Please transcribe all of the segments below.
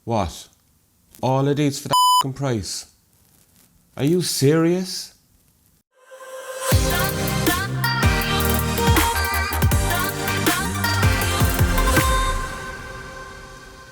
What? All of these for the f***ing price? Are you serious?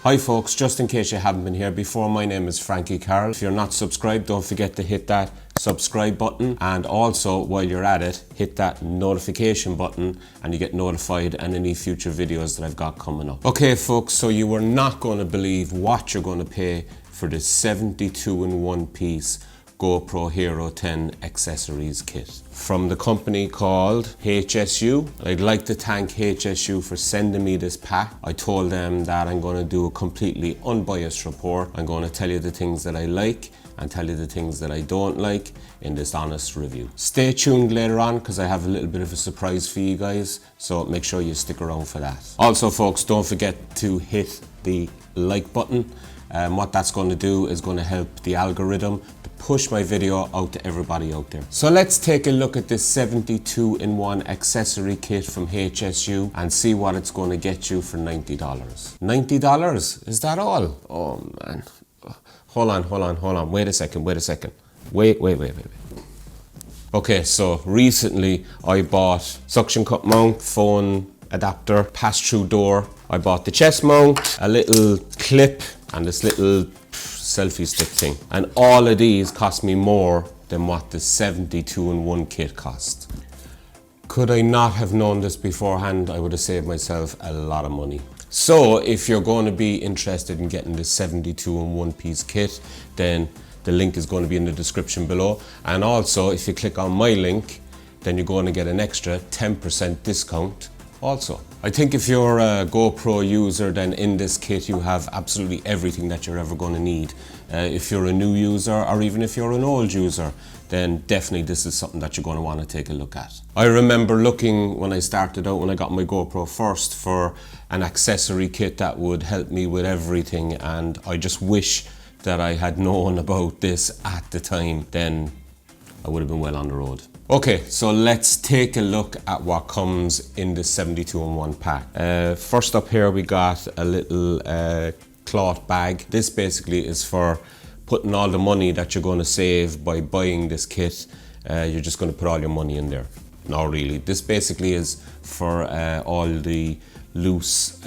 Hi folks, just in case you haven't been here before, my name is Frankie Carroll. If you're not subscribed, don't forget to hit that subscribe button, and also while you're at it, hit that notification button and you get notified on any future videos that I've got coming up. Okay folks, so you are not going to believe what you're going to pay for this 72 in one piece GoPro Hero 10 accessories kit from the company called HSU. I'd like to thank HSU for sending me this pack. I told them that I'm going to do a completely unbiased report. I'm going to tell you the things that I like and tell you the things that I don't like in this honest review. Stay tuned later on because I have a little bit of a surprise for you guys, so make sure you stick around for that. Also folks, don't forget to hit the like button. What that's going to do is going to help the algorithm to push my video out to everybody out there. So let's take a look at this 72 in one accessory kit from HSU and see what it's going to get you for $90. $90? Is that all? Oh man. Hold on. Wait a second. Wait. Okay, so recently I bought suction cup mount, phone adapter, pass-through door. I bought the chest mount, a little clip, and this little selfie stick thing. And all of these cost me more than what the 72 in one kit cost. Could I not have known this beforehand, I would have saved myself a lot of money. So if you're going to be interested in getting this 72 in one piece kit, then the link is going to be in the description below. And also if you click on my link, then you're going to get an extra 10% discount also. I think if you're a GoPro user, then in this kit you have absolutely everything that you're ever going to need. If you're a new user, or even if you're an old user, then definitely this is something that you're going to want to take a look at. I remember looking when I started out, when I got my GoPro first, for an accessory kit that would help me with everything, and I just wish that I had known about this at the time. Then I would have been well on the road. Okay, so let's take a look at what comes in the 72 in one pack. First up here we got a little cloth bag. This basically is for putting all the money that you're going to save by buying this kit. You're just going to put all your money in there. No, really. This basically is for all the loose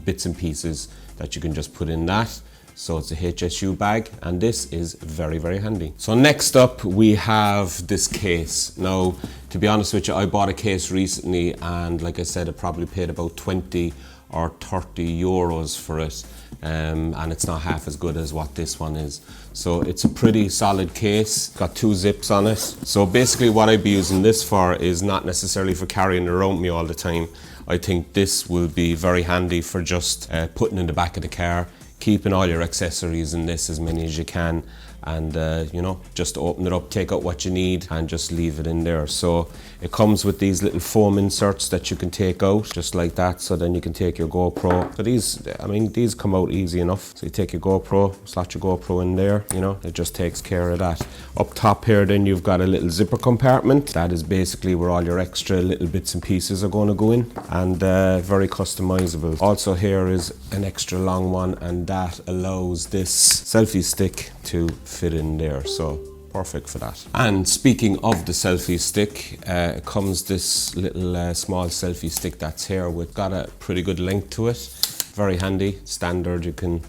bits and pieces that you can just put in that. So it's a HSU bag, and this is very, very handy. So next up we have this case. Now, to be honest with you, I bought a case recently, and like I said, I probably paid about 20 or 30 euros for it. And it's not half as good as what this one is. So it's a pretty solid case, got 2 zips on it. So basically what I'd be using this for is not necessarily for carrying it around me all the time. I think this will be very handy for just putting in the back of the car, keeping all your accessories in this, as many as you can, and you know, just open it up, take out what you need and just leave it in there. So it comes with these little foam inserts that you can take out just like that, so then you can take your GoPro. So these, I mean, these come out easy enough. So you take your GoPro, slot your GoPro in there, you know, it just takes care of that. Up top here then you've got a little zipper compartment. That is basically where all your extra little bits and pieces are going to go in, and very customizable. Also here is an extra long one, and that allows this selfie stick to fit in there, so perfect for that. And speaking of the selfie stick, comes this little small selfie stick that's here with got a pretty good length to it. Very handy, standard. You can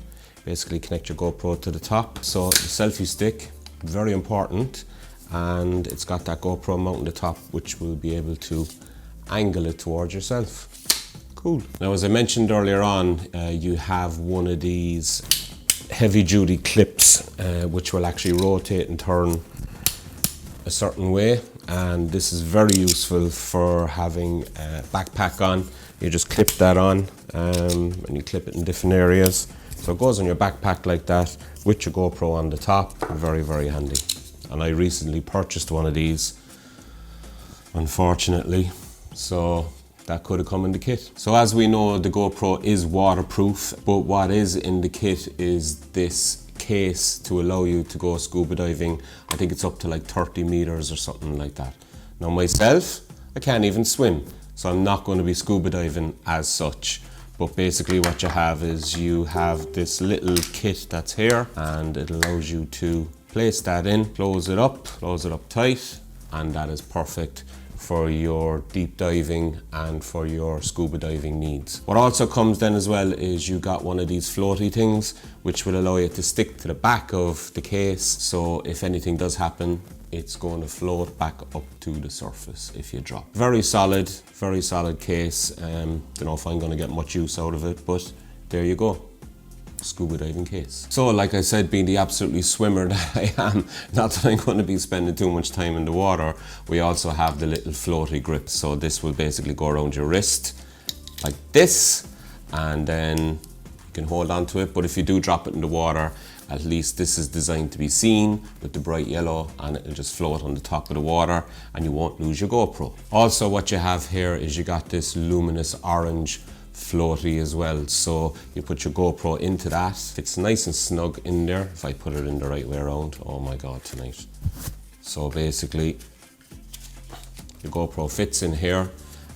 basically connect your GoPro to the top. So the selfie stick, very important, and it's got that GoPro mount on the top, which will be able to angle it towards yourself. Cool. Now, as I mentioned earlier on, you have one of these heavy duty clips which will actually rotate and turn a certain way, and this is very useful for having a backpack on. You just clip that on and you clip it in different areas, so it goes on your backpack like that with your GoPro on the top. Very, very handy. And I recently purchased one of these, unfortunately, so that could have come in the kit. So as we know, the GoPro is waterproof, but what is in the kit is this case to allow you to go scuba diving. I think it's up to like 30 meters or something like that. Now myself, I can't even swim, so I'm not going to be scuba diving as such. But basically what you have is you have this little kit that's here, and it allows you to place that in, close it up tight, and that is perfect for your deep diving and for your scuba diving needs. What also comes then as well is you got one of these floaty things which will allow you to stick to the back of the case, so if anything does happen, it's going to float back up to the surface if you drop. Very solid case. Don't know if I'm going to get much use out of it, but there you go. Scuba diving case. So like I said, being the absolutely swimmer that I am, not that I'm going to be spending too much time in the water, we also have the little floaty grip. So this will basically go around your wrist like this, and then you can hold on to it. But if you do drop it in the water, at least this is designed to be seen with the bright yellow, and it'll just float on the top of the water and you won't lose your GoPro. Also what you have here is you got this luminous orange floaty as well, so you put your GoPro into that. It's nice and snug in there if I put it in the right way around. Oh my god, tonight. So basically your GoPro fits in here,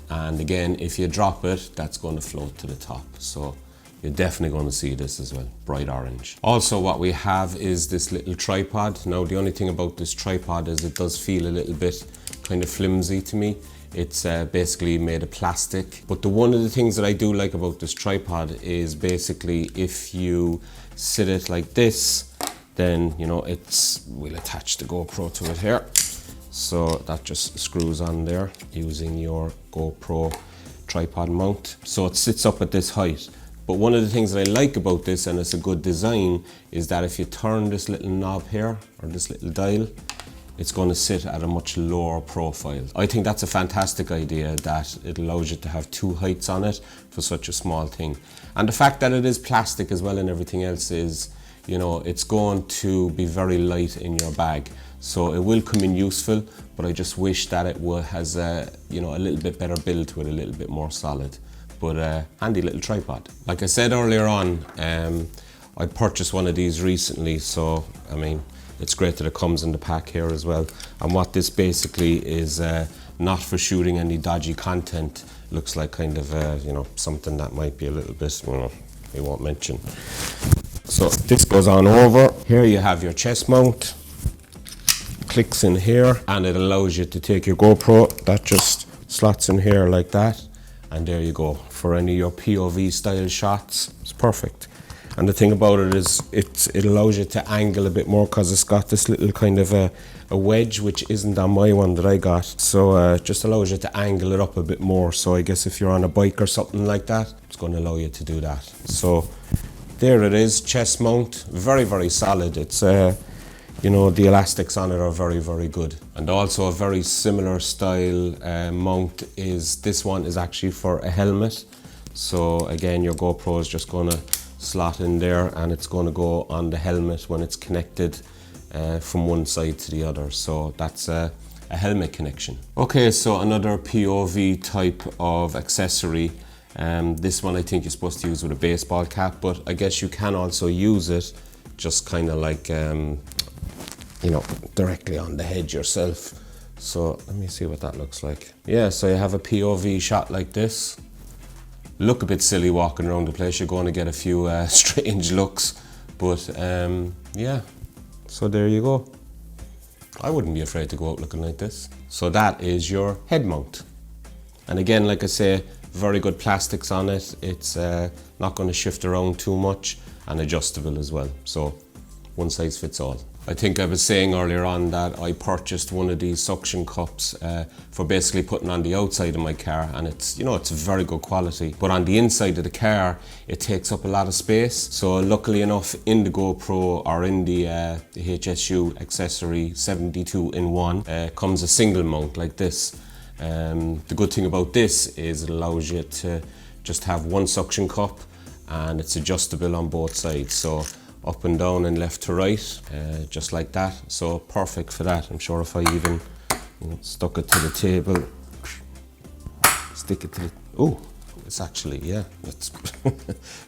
and again, if you drop it, that's going to float to the top. So you're definitely going to see this as well, bright orange. Also what we have is this little tripod. Now the only thing about this tripod is it does feel a little bit kind of flimsy to me. It's basically made of plastic. But one of the things that I do like about this tripod is basically if you sit it like this, then you know we'll attach the GoPro to it here. So that just screws on there using your GoPro tripod mount. So it sits up at this height. But one of the things that I like about this, and it's a good design, is that if you turn this little knob here, or this little dial, it's going to sit at a much lower profile. I think that's a fantastic idea, that it allows you to have two heights on it for such a small thing. And the fact that it is plastic as well and everything else is, you know, it's going to be very light in your bag. So it will come in useful, but I just wish that it has a, you know, a little bit better build to it, a little bit more solid. But handy little tripod. Like I said earlier on, I purchased one of these recently, so I mean, it's great that it comes in the pack here as well. And what this basically is, not for shooting any dodgy content. Looks like kind of you know, something that might be a little bit, you know, we won't mention. So this goes on over. Here you have your chest mount. Clicks in here, and it allows you to take your GoPro. That just slots in here like that. And there you go, for any of your POV style shots, it's perfect. And the thing about it is it allows you to angle a bit more, because it's got this little kind of a wedge, which isn't on my one that I got. So it just allows you to angle it up a bit more. So I guess if you're on a bike or something like that, it's going to allow you to do that. So there it is, chest mount, very, very solid. It's you know, the elastics on it are very, very good. And also a very similar style mount is, this one is actually for a helmet. So again, your GoPro is just going to slot in there, and it's going to go on the helmet when it's connected from one side to the other. So that's a helmet connection. Okay, so another POV type of accessory. This one I think you're supposed to use with a baseball cap, but I guess you can also use it just kind of like you know, directly on the head yourself. So let me see what that looks like. Yeah, so you have a POV shot like this. Look a bit silly walking around the place. You're going to get a few strange looks, but yeah, so there you go. I wouldn't be afraid to go out looking like this. So that is your head mount. And again, like I say, very good plastics on it. It's not going to shift around too much, and adjustable as well. So one size fits all. I think I was saying earlier on that I purchased one of these suction cups for basically putting on the outside of my car, and it's, you know, it's very good quality. But on the inside of the car, it takes up a lot of space. So luckily enough, in the GoPro or in the HSU accessory 72 in 1 comes a single mount like this. The good thing about this is it allows you to just have one suction cup, and it's adjustable on both sides. So up and down and left to right, just like that. So perfect for that. I'm sure if I even, you know, stuck it to the table, stick it to the, oh, it's actually, yeah, it's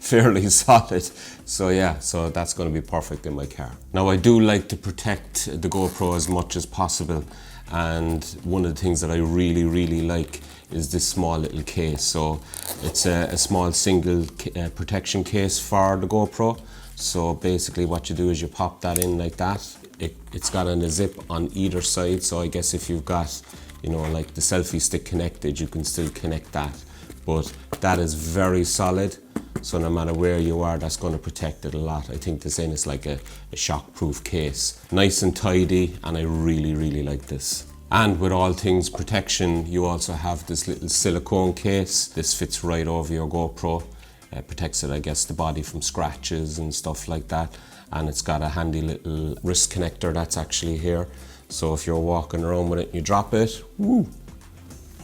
fairly solid. So yeah, so that's going to be perfect in my car. Now I do like to protect the GoPro as much as possible, And one of the things that I really like is this small little case. So it's a small single protection case for the GoPro. So basically what you do is you pop that in like that. It's got a zip on either side, so I guess if you've got, you know, like the selfie stick connected, you can still connect that. But that is very solid, so no matter where you are, that's going to protect it a lot. I think this is like a shock-proof case. Nice and tidy, and I really like this. And with all things protection, you also have this little silicone case. This fits right over your GoPro. Protects it, I guess, the body from scratches and stuff like that. And it's got a handy little wrist connector that's actually here. So if you're walking around with it and you drop it, woo,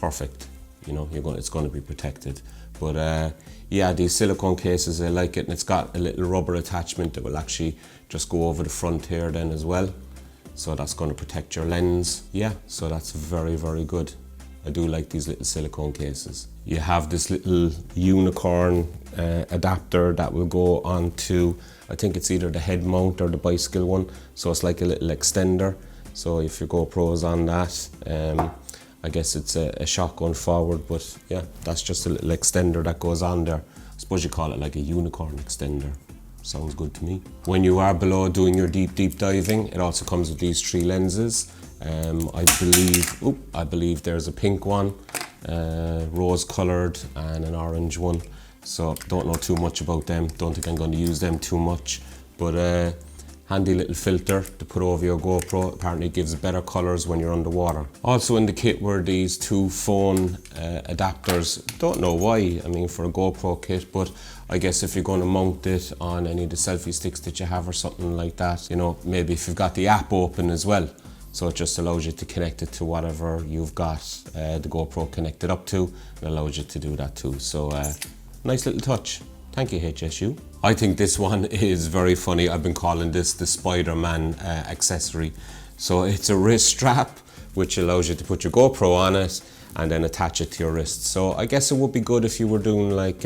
perfect. You know, it's going to be protected. But yeah, these silicone cases, I like it. And it's got a little rubber attachment that will actually just go over the front here then as well. So that's going to protect your lens. Yeah, so that's very good. I do like these little silicone cases. You have this little unicorn adapter that will go onto, I think it's either the head mount or the bicycle one. So it's like a little extender. So if your GoPro is on that, I guess it's a shot going forward, but yeah, that's just a little extender that goes on there. I suppose you call it like a unicorn extender. Sounds good to me. When you are below doing your deep diving, it also comes with these 3 lenses. I believe there's a pink one, rose colored, and an orange one. So don't know too much about them. Don't think I'm going to use them too much. But handy little filter to put over your GoPro. Apparently it gives better colors when you're underwater. Also in the kit were these 2 phone adapters. Don't know why, I mean, for a GoPro kit, but I guess if you're going to mount it on any of the selfie sticks that you have or something like that, you know, maybe if you've got the app open as well. So it just allows you to connect it to whatever you've got the GoPro connected up to. It allows you to do that too. So nice little touch. Thank you, HSU. I think this one is very funny. I've been calling this the Spider-Man accessory. So it's a wrist strap, which allows you to put your GoPro on it and then attach it to your wrist. So I guess it would be good if you were doing like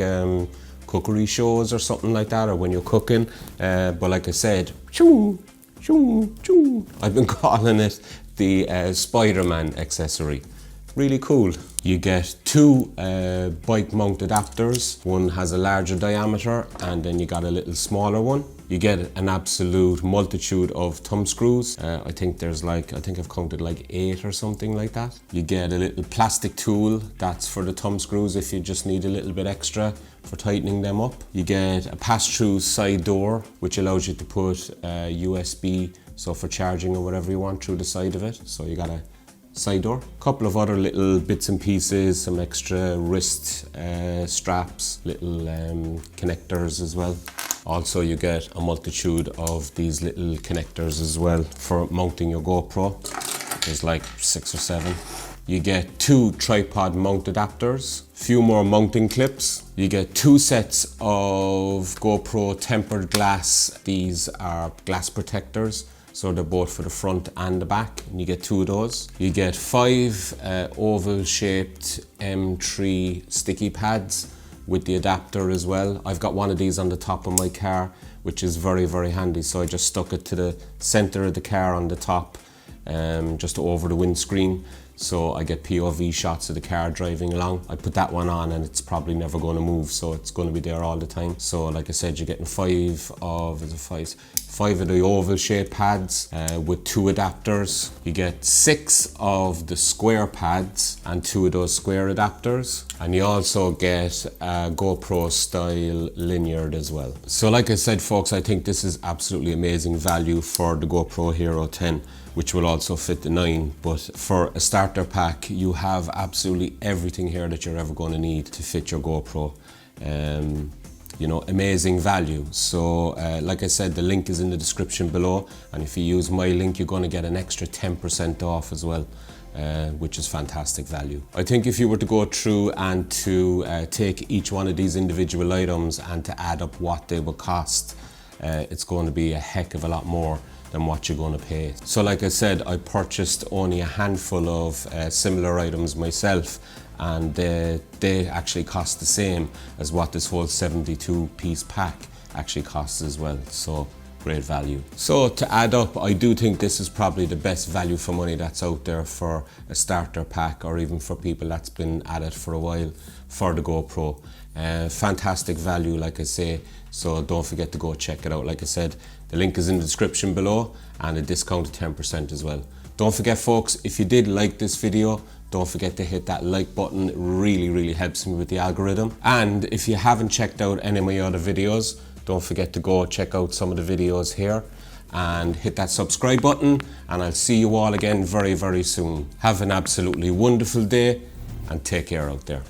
cookery shows or something like that, or when you're cooking. But like I said, I've been calling it the Spider-Man accessory. Really cool. You get 2 bike mount adapters. One has a larger diameter and then you got a little smaller one. You get an absolute multitude of thumb screws. I think I've counted like 8 or something like that. You get a little plastic tool that's for the thumb screws if you just need a little bit extra for tightening them up. You get a pass-through side door, which allows you to put USB, so for charging or whatever you want, through the side of it. So you got a side door. A couple of other little bits and pieces, some extra wrist straps, little connectors as well. Also you get a multitude of these little connectors as well for mounting your GoPro. There's like 6 or 7. You get 2 tripod mount adapters, a few more mounting clips. You get 2 sets of GoPro tempered glass. These are glass protectors. So they're both for the front and the back, and you get 2 of those. You get 5 oval shaped M3 sticky pads with the adapter as well. I've got one of these on the top of my car, which is very handy. So I just stuck it to the center of the car on the top, just over the windscreen. So I get POV shots of the car driving along. I put that one on and it's probably never going to move, so it's going to be there all the time. So like I said, you're getting 5 of the oval shaped pads with 2 adapters. You get 6 of the square pads and 2 of those square adapters. And you also get a GoPro style lanyard as well. So like I said, folks, I think this is absolutely amazing value for the GoPro Hero 10. Which will also fit the 9, but for a starter pack, you have absolutely everything here that you're ever going to need to fit your GoPro. You know, amazing value. So like I said, the link is in the description below, and if you use my link, you're going to get an extra 10% off as well, which is fantastic value. I think if you were to go through and to take each one of these individual items and to add up what they would cost, it's going to be a heck of a lot more than what you're going to pay. So like I said, I purchased only a handful of similar items myself, and they actually cost the same as what this whole 72 piece pack actually costs as well. So great value. So to add up, I do think this is probably the best value for money that's out there for a starter pack, or even for people that's been at it for a while for the GoPro. Fantastic value, like I say, so don't forget to go check it out. Like I said, the link is in the description below, and a discount of 10% as well. Don't forget folks, if you did like this video, don't forget to hit that like button. It really helps me with the algorithm. And if you haven't checked out any of my other videos, don't forget to go check out some of the videos here and hit that subscribe button, and I'll see you all again very soon. Have an absolutely wonderful day and take care out there.